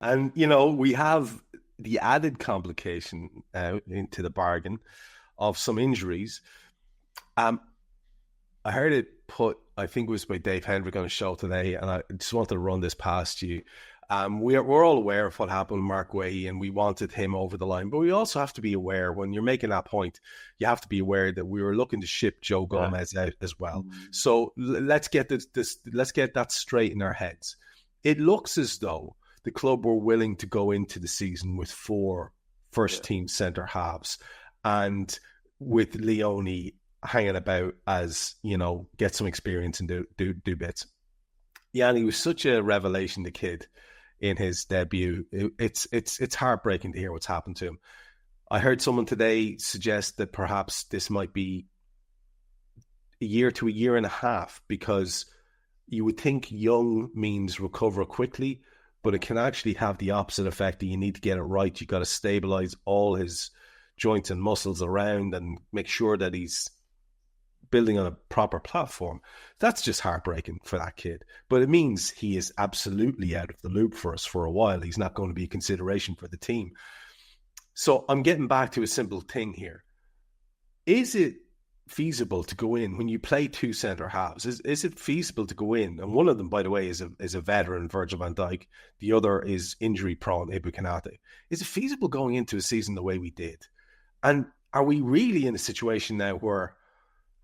And, we have the added complication into the bargain of some injuries. Um, I heard it put, I think it was by Dave Hendrick on a show today, and I just wanted to run this past you. We're all aware of what happened with Mark Way, and we wanted him over the line. But we also have to be aware, when you're making that point, you have to be aware that we were looking to ship Joe Gomez out as well. So let's get let's get that straight in our heads. It looks as though the club were willing to go into the season with 4 first-team centre halves, and with Leone hanging about as, get some experience and do bits. Yeah, and he was such a revelation, the kid, in his debut. It's heartbreaking to hear what's happened to him. I heard someone today suggest that perhaps this might be a year to a year and a half, because you would think young means recover quickly, but it can actually have the opposite effect, that you need to get it right. You got to stabilize all his joints and muscles around and make sure that he's building on a proper platform. That's just heartbreaking for that kid. But it means he is absolutely out of the loop for us for a while. He's not going to be a consideration for the team. So I'm getting back to a simple thing here. Is it feasible to go in when you play 2 centre halves? Is it feasible to go in? And one of them, by the way, is a veteran, Virgil van Dijk. The other is injury prone, Ibu Kanate. Is it feasible going into a season the way we did? And are we really in a situation now where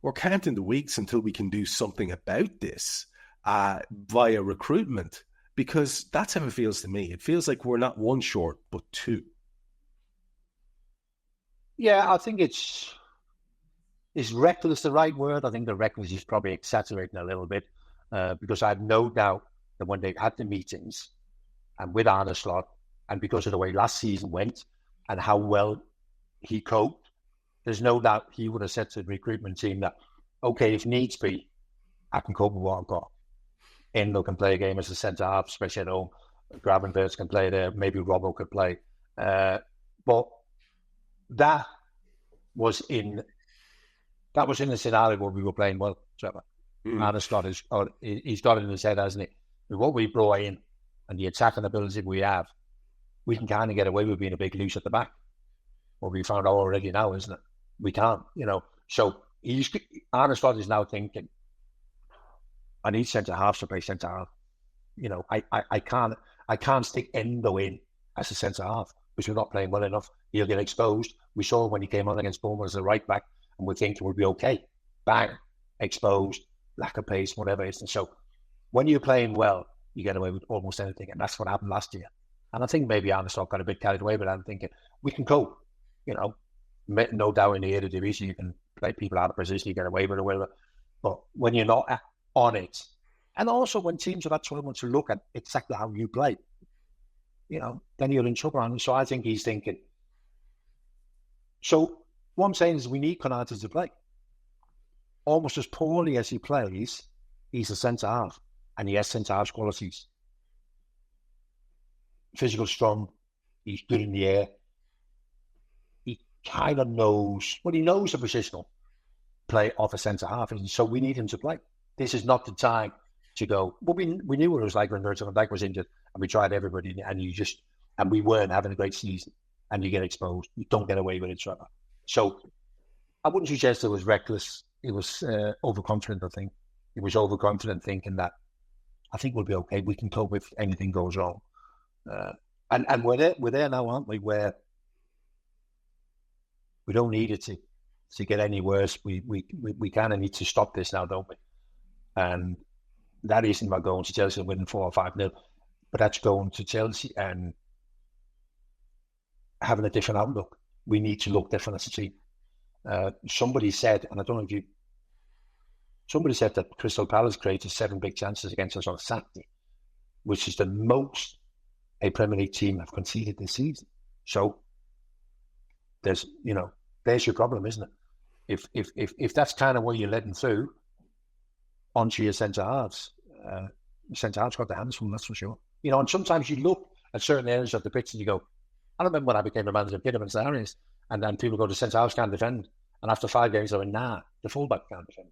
we're counting the weeks until we can do something about this via recruitment? Because that's how it feels to me. It feels like we're not 1 short, but 2. Yeah, I think is reckless the right word? I think the reckless is probably exaggerating a little bit, because I have no doubt that when they had the meetings and with Arne Slot, and because of the way last season went and how well he coped, there's no doubt he would have said to the recruitment team that, okay, if needs be, I can cope with what I've got. Endo can play a game as a centre half, especially at home. Gravenberch can play there. Maybe Robbo could play. But that was in a scenario where we were playing well, Trevor. Arne Slot he's got it in his head, hasn't he? With what we brought in and the attacking ability we have, we can kind of get away with being a big loose at the back. What we found out already now, isn't it? We can't, So Arne Slot is now thinking, I need centre halves to play centre half. I can't stick Endo in as a centre half because we're not playing well enough. He'll get exposed. We saw when he came on against Bournemouth as a right back, and we're thinking we'll be okay. Bang, exposed, lack of pace, whatever it is. And so when you're playing well, you get away with almost anything, and that's what happened last year. And I think maybe Arne Slot got a bit carried away, but I'm thinking we can cope. No doubt in the Eredivisie you can play people out of position, you get away with it, whatever. But when you're not on it, and also when teams have had 12 months to look at exactly how you play, then you're in trouble. And so I think he's thinking. So what I'm saying is we need Konate to play. Almost as poorly as he plays, he's a centre half, and he has centre half qualities. Physical, strong, he's good in the air. Kind of knows, he knows the positional play of a centre half, and so we need him to play. This is not the time to go. Well, we knew what it was like when Virgil van Dijk was injured, and we tried everybody, and we weren't having a great season, and you get exposed. You don't get away with it, Trevor. So I wouldn't suggest it was reckless. It was overconfident. I think it was overconfident, thinking that I think we'll be okay. We can cope if anything goes wrong, and we're there now, aren't we? Where we don't need it to get any worse. We kind of need to stop this now, don't we? And that isn't about going to Chelsea and winning 4 or 5-0, but that's going to Chelsea and having a different outlook. We need to look different as a team. Somebody said, and I don't know if you, somebody said that Crystal Palace created 7 big chances against us on Saturday, which is the most a Premier League team have conceded this season. So there's your problem, isn't it? If that's kind of what you're letting through onto your centre halves got their hands full, that's for sure. And sometimes you look at certain areas of the pitch and you go, I remember when I became a manager of Gideon's areas, and then people go to centre halves can't defend, and after 5 games they went, the fullback can't defend,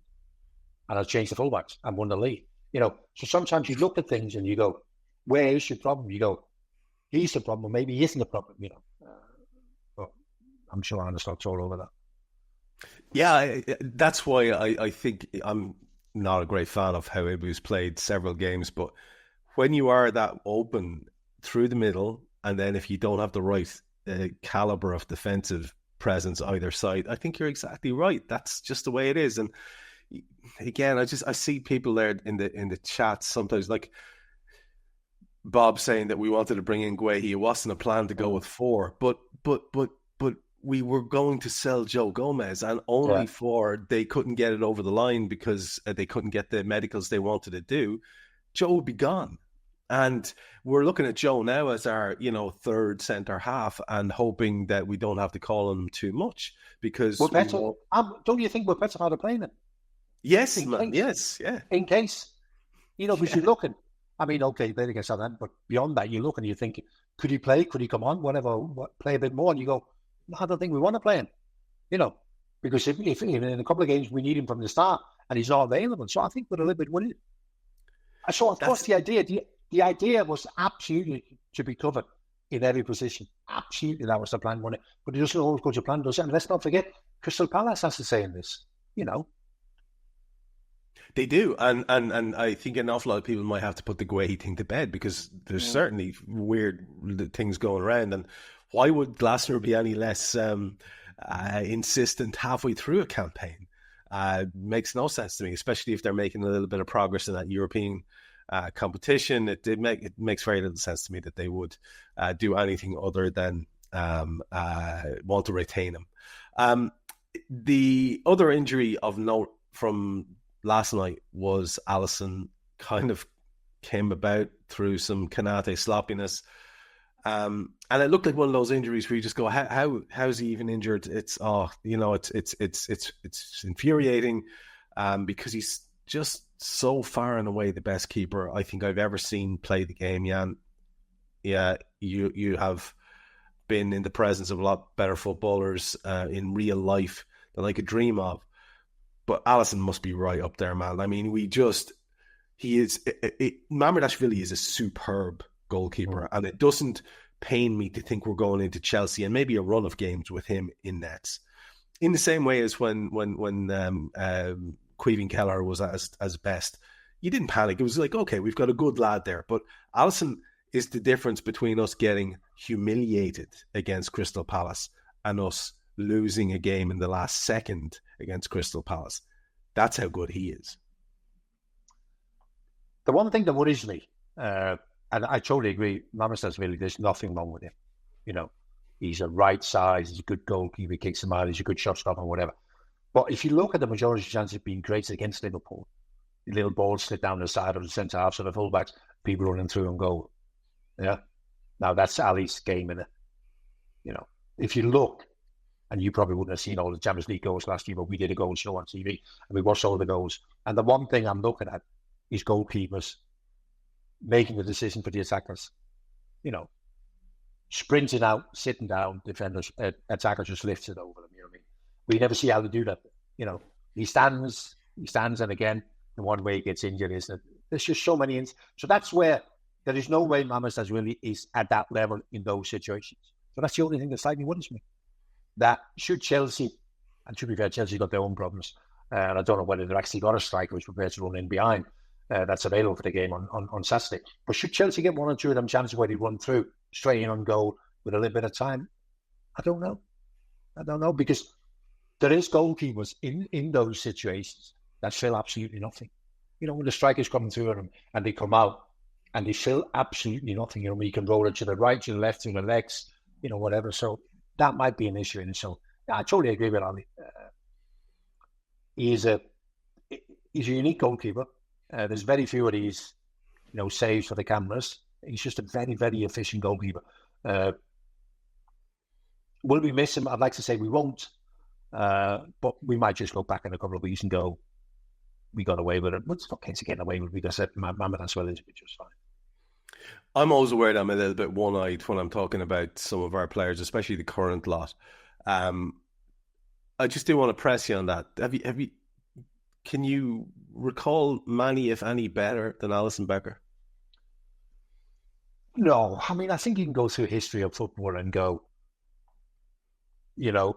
and I've changed the fullbacks and won the league. So sometimes you look at things and you go, where is your problem? You go, he's the problem, or maybe he isn't the problem, you know. But I'm sure Arnestock's all over that. Yeah, that's why I think I'm not a great fan of how Ibu's played several games, but when you are that open through the middle, and then if you don't have the right caliber of defensive presence either side, I think you're exactly right. That's just the way it is. And again, I see people there in the chat sometimes, like Bob saying that we wanted to bring in Guehi. It wasn't a plan to go with 4, but we were going to sell Joe Gomez, and only for they couldn't get it over the line because they couldn't get the medicals they wanted to do. Joe would be gone. And we're looking at Joe now as our, third centre half and hoping that we don't have to call him too much because we're better. Don't you think we're better out of playing him? Yes, man. Yes, yeah. In case, because you're looking. I mean, okay, played against Southampton, but beyond that, you look and you think, could he play? Could he come on? Whatever, play a bit more, and you go, no, I don't think we want to play him. Because if in a couple of games we need him from the start and he's not available, so I think we're a little bit worried. So of course the idea was absolutely to be covered in every position. Absolutely, that was the plan, wasn't it? But it doesn't always go to plan, does it? And let's not forget, Crystal Palace has to say in this, They do, and I think an awful lot of people might have to put the Guehi thing to bed because there's certainly weird things going around. And why would Glasner be any less insistent halfway through a campaign? Makes no sense to me, especially if they're making a little bit of progress in that European competition. It makes very little sense to me that they would do anything other than want to retain him. The other injury of note from last night was Alisson kind of came about through some Kanate sloppiness. And it looked like one of those injuries where you just go, how is he even injured? It's infuriating because he's just so far and away the best keeper I think I've ever seen play the game, Jan. Yeah, you have been in the presence of a lot better footballers in real life than I could dream of. But Alisson must be right up there, man. I mean, Mamardashvili is a superb goalkeeper, and it doesn't pain me to think we're going into Chelsea and maybe a run of games with him in nets. In the same way as when Queven Keller was as best, you didn't panic. It was like, okay, we've got a good lad there. But Alisson is the difference between us getting humiliated against Crystal Palace and us losing a game in the last second against Crystal Palace. That's how good he is. The one thing that worries me, and I totally agree, Mamardashvili, there's nothing wrong with him. He's a right size, he's a good goalkeeper, he kicks him out, he's a good shot stopper, whatever. But if you look at the majority of chances being created against Liverpool, the little balls slid down the side of the centre half, so the fullbacks, people running through and goal. Yeah. Now that's Ali's game, innit? If you look, and you probably wouldn't have seen all the Champions League goals last year, but we did a goal show on TV and we watched all the goals. And the one thing I'm looking at is goalkeepers making the decision for the attackers. Sprinting out, sitting down, defenders, attacker just lifts it over them. You know what I mean? We never see Ali do that. He stands, and again, the one way he gets injured is that there's just so many. So that's where there is no way Mamardashvili is at that level in those situations. So that's the only thing that slightly worries me. That should Chelsea, and to be fair, Chelsea got their own problems. And I don't know whether they've actually got a striker who's prepared to run in behind that's available for the game on Saturday. But should Chelsea get one or two of them chances where they run through straight in on goal with a little bit of time? I don't know, because there is goalkeepers in those situations that fill absolutely nothing. When the strikers come through them and they come out and they fill absolutely nothing. You can roll it to the right, to the left, to the legs, whatever. So that might be an issue. And so I totally agree with Ali. He's a unique goalkeeper. There's very few of these, saves for the cameras. He's just a very, very efficient goalkeeper. Will we miss him? I'd like to say we won't. But we might just look back in a couple of weeks and go, we got away with it. What's not case of getting away with it? Because Mamardashvili is just fine. I'm always aware that I'm a little bit one-eyed when I'm talking about some of our players, especially the current lot. I just do want to press you on that. Can you recall many, if any, better than Alisson Becker? No, I mean, I think you can go through history of football and go, you know,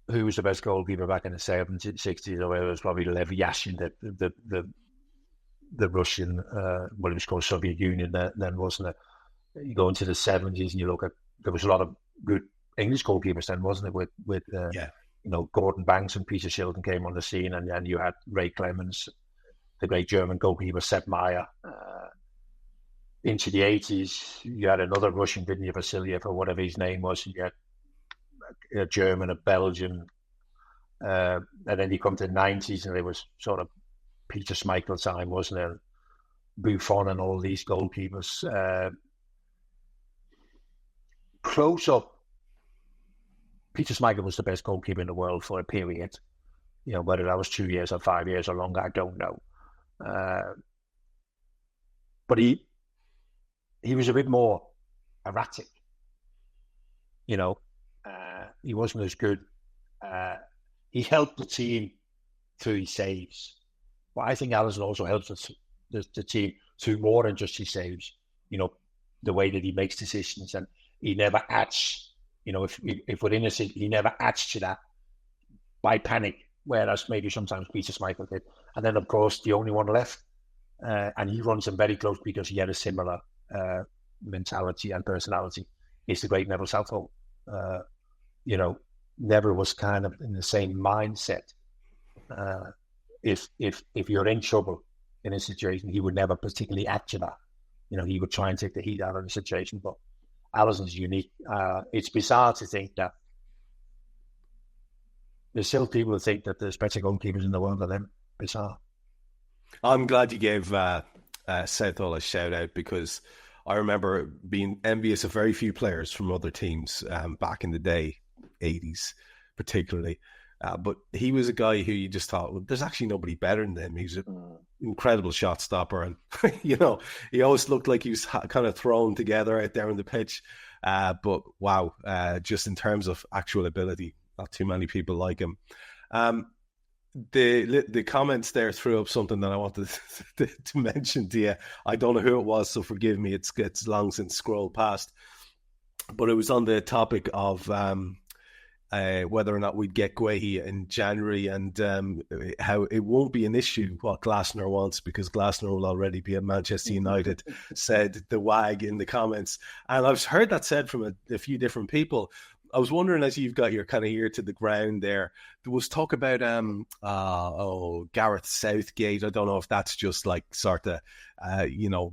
who was the best goalkeeper back in the 70s, 60s, or whatever. It was probably Lev Yashin, the Russian, well, it was called Soviet Union then, wasn't it? You go into the 70s and you look at, there was a lot of good English goalkeepers then, wasn't it? With Gordon Banks and Peter Shilton came on the scene, and then you had Ray Clemens, the great German goalkeeper, Sepp Maier. Into the 80s, you had another Russian, didn't you, Vasiliev, or whatever his name was. You had a German, a Belgian. And then you come to the 90s, and it was sort of Peter Schmeichel time, wasn't it? Buffon and all these goalkeepers. Close up, Peter Schmeichel was the best goalkeeper in the world for a period. You know, whether that was 2 years or 5 years or longer, I don't know. But he was a bit more erratic. You know, he wasn't as good. He helped the team through his saves. But I think Alisson also helps the team through more than just his saves. You know, the way that he makes decisions, and he never adds. You know, if we're innocent, he never adds to that by panic, whereas maybe sometimes Peter Schmeichel did. And then, of course, the only one left, and he runs him very close because he had a similar mentality and personality, is the great Neville Southall. You know, Neville was kind of in the same mindset. If you're in trouble in a situation, he would never particularly add to that. You know, he would try and take the heat out of the situation. But Alisson's unique. It's bizarre to think that there's still people who think that there's better goalkeepers in the world than them. Bizarre. I'm glad you gave Southall a shout out, because I remember being envious of very few players from other teams back in the day, 80s particularly. But he was a guy who you just thought, well, there's actually nobody better than him. He's an incredible shot stopper. And, you know, he always looked like he was kind of thrown together out there on the pitch. But wow, just in terms of actual ability, not too many people like him. The comments there threw up something that I wanted to mention to you. I don't know who it was, so forgive me. It's long since scrolled past. But it was on the topic of whether or not we'd get Guehi in January, and how it won't be an issue what Glasner wants, because Glasner will already be at Manchester United, said the wag in the comments. And I've heard that said from a few different people. I was wondering, as you've got your kind of ear to the ground there was talk about Gareth Southgate. I don't know if that's just like sort of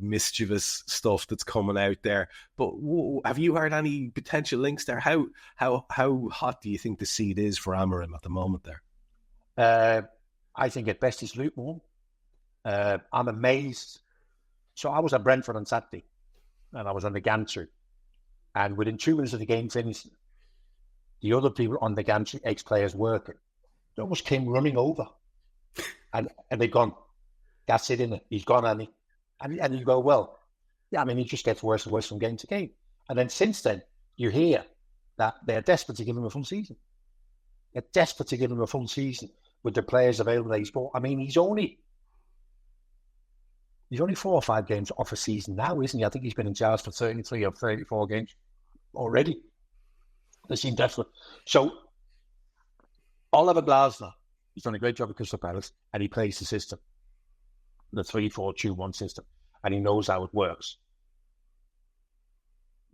mischievous stuff that's coming out there. But have you heard any potential links there? How hot do you think the seed is for Amorim at the moment there? I think at best it's lukewarm. I'm amazed. So I was at Brentford on Saturday, and I was on the gantry, and within 2 minutes of the game finishing, the other people on the gantry, ex-players working, they almost came running over. And they've gone, that's it, innit? He's gone, hasn't he? And you go, well, yeah, I mean, he just gets worse and worse from game to game. And then since then, you hear that they're desperate to give him a full season. They're desperate to give him a full season with the players available that he's bought. I mean, he's only 4 or 5 games off a season now, isn't he? I think he's been in charge for 33 or 34 games already. They seem desperate. So Oliver Glasner, he's done a great job at Crystal Palace, and he plays the system, the 3-4-2-1 system, and he knows how it works.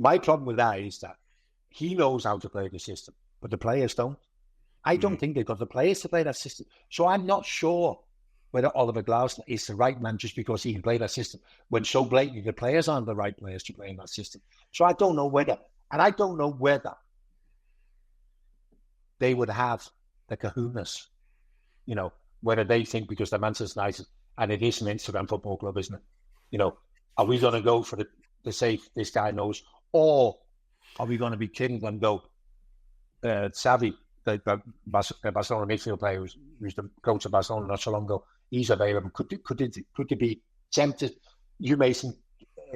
My problem with that is that he knows how to play the system, but the players don't. I don't think they've got the players to play that system. So I'm not sure whether Oliver Glasner is the right man just because he can play that system, when so blatantly the players aren't the right players to play in that system. So I don't know whether they would have the kahunas, whether they think, because they're Manchester United and it is an Instagram football club, isn't it? Are we going to go for the safe, this guy knows, or are we going to be kidding and go, Xavi, the Barcelona midfield player who's the coach of Barcelona not so long ago, he's available. Could it be tempted? You mentioned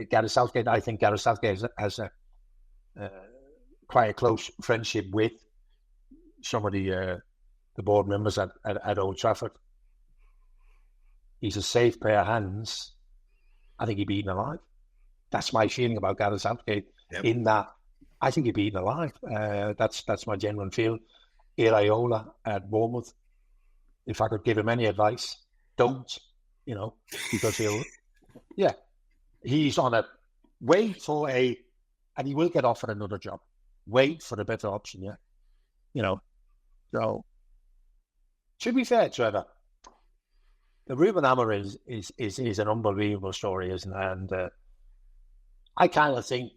Gareth Southgate. I think Gareth Southgate has quite a close friendship with some of the board members at Old Trafford. He's a safe pair of hands. I think he'd be eaten alive. That's my feeling about Gareth Southgate. Yep. In that, I think he'd be eaten alive. That's my genuine feeling. Iraola at Bournemouth. If I could give him any advice, don't, because he's on a wait for and he will get offered another job. Wait for the better option, So, to be fair, Trevor, the Ruben Amorim is an unbelievable story, isn't it? And I kind of think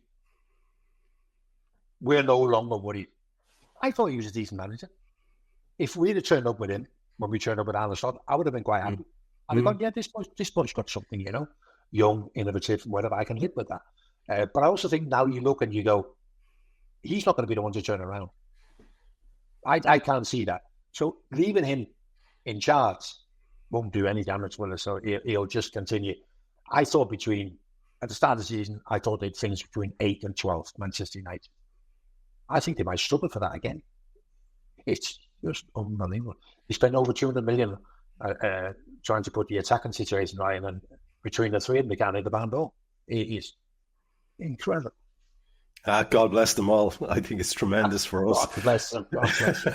we're no longer worried. I thought he was a decent manager. If we'd have turned up with him when we turned up with Alisson, I would have been quite happy. I'd have gone, yeah, this bunch got something, young, innovative, whatever. I can live with that. But I also think now you look and you go, he's not going to be the one to turn around. I can't see that. So leaving him in charge won't do any damage, will it? So he'll just continue. I thought at the start of the season, I thought they'd finish between 8th and 12th, Manchester United. I think they might struggle for that again. It's just unbelievable. He spent over 200 million trying to put the attacking situation right, and between the three of them, they can't hit the ball. It is incredible. God bless them all. I think it's tremendous for us. God bless them. God bless them.